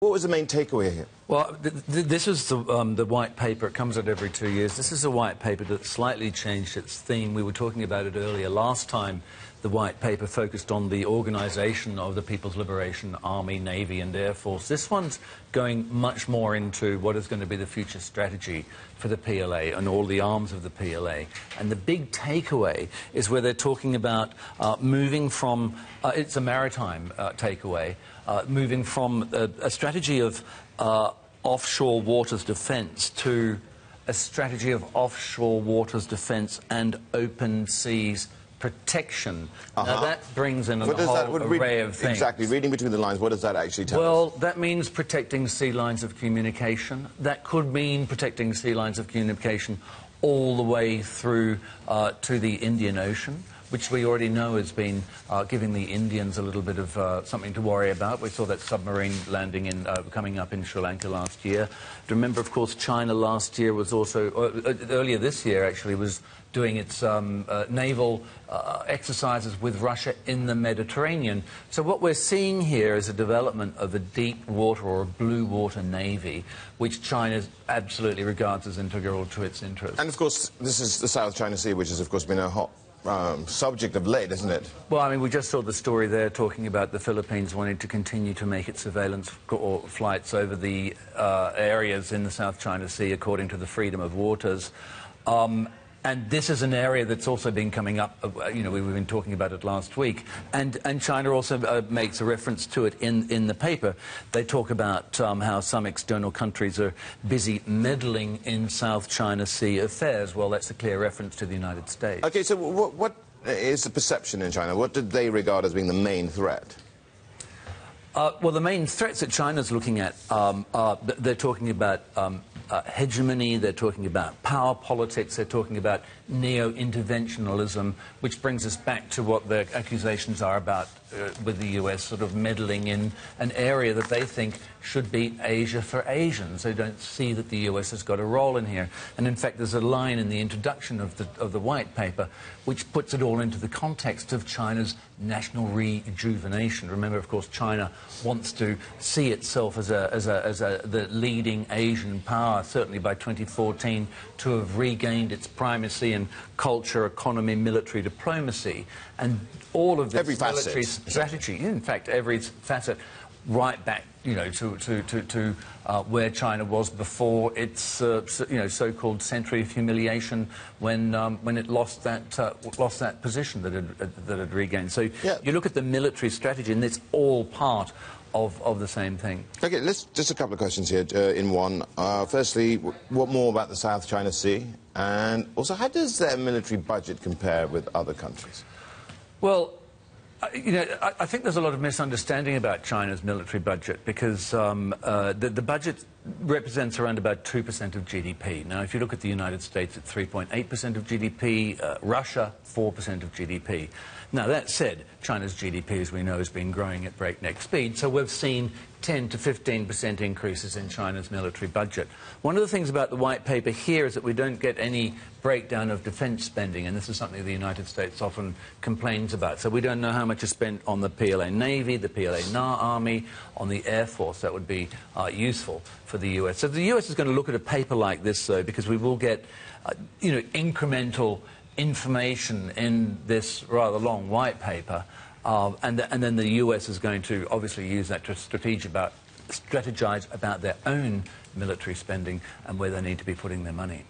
What was the main takeaway here? Well, this is the white paper. It comes out every 2 years. This is a white paper that slightly changed its theme. We were talking about it earlier. Last time, the white paper focused on the organisation of the People's Liberation Army, Navy and Air Force. This one's going much more into what is going to be the future strategy for the PLA and all the arms of the PLA. And the big takeaway is where they're talking about moving from, it's a maritime takeaway, moving from a strategy of offshore waters defence to a strategy of offshore waters defence and open seas protection. Now, that brings in a whole array of things. Exactly. Reading between the lines, what does that actually tell us? Well, that means protecting sea lines of communication. That could mean protecting sea lines of communication all the way through to the Indian Ocean, which we already know has been giving the Indians a little bit of something to worry about. We saw that submarine landing coming up in Sri Lanka last year. Remember, of course, China last year was also, earlier this year actually, was doing its naval exercises with Russia in the Mediterranean. So what we're seeing here is a development of a deep water or a blue water navy, which China absolutely regards as integral to its interests. And, of course, this is the South China Sea, which has, of course, been a hot subject of late, isn't it? Well, I mean, we just saw the story there talking about the Philippines wanting to continue to make its surveillance or flights over the areas in the South China Sea according to the freedom of waters. And this is an area that's also been coming up, you know, we've been talking about it last week. And China also makes a reference to it in the paper. They talk about how some external countries are busy meddling in South China Sea affairs. Well, that's a clear reference to the United States. OK, so what is the perception in China? What did they regard as being the main threat? Well, the main threats that China's looking at, they're talking about hegemony, they're talking about power politics, they're talking about neo-interventionalism, which brings us back to what the accusations are about with the US sort of meddling in an area that they think should be Asia for Asians. They don't see that the US has got a role in here. And in fact, there's a line in the introduction of the white paper which puts it all into the context of China's national rejuvenation. Remember, of course, China wants to see itself as the leading Asian power, certainly by 2014, to have regained its primacy in culture, economy, military diplomacy, and all of this military strategy, in fact, every facet, right back, you know, to where China was before its, you know, so-called century of humiliation when it lost that position that it regained. So you look at the military strategy, and it's all part of the same thing. OK, just a couple of questions here in one. Firstly, what more about the South China Sea? And also, how does their military budget compare with other countries? Well, you know, I think there's a lot of misunderstanding about China's military budget because the budget represents around about 2% of GDP. Now, if you look at the United States, it's 3.8% of GDP, Russia, 4% of GDP. Now, that said, China's GDP, as we know, has been growing at breakneck speed, so we've seen 10 to 15% increases in China's military budget. One of the things about the white paper here is that we don't get any breakdown of defence spending, and this is something the United States often complains about. So we don't know how much is spent on the PLA Navy, the PLA Army, on the Air Force. That would be useful for the US. So the US is going to look at a paper like this, though, because we will get, you know, incremental information in this rather long white paper, and then the US is going to obviously use that to strategize about their own military spending and where they need to be putting their money.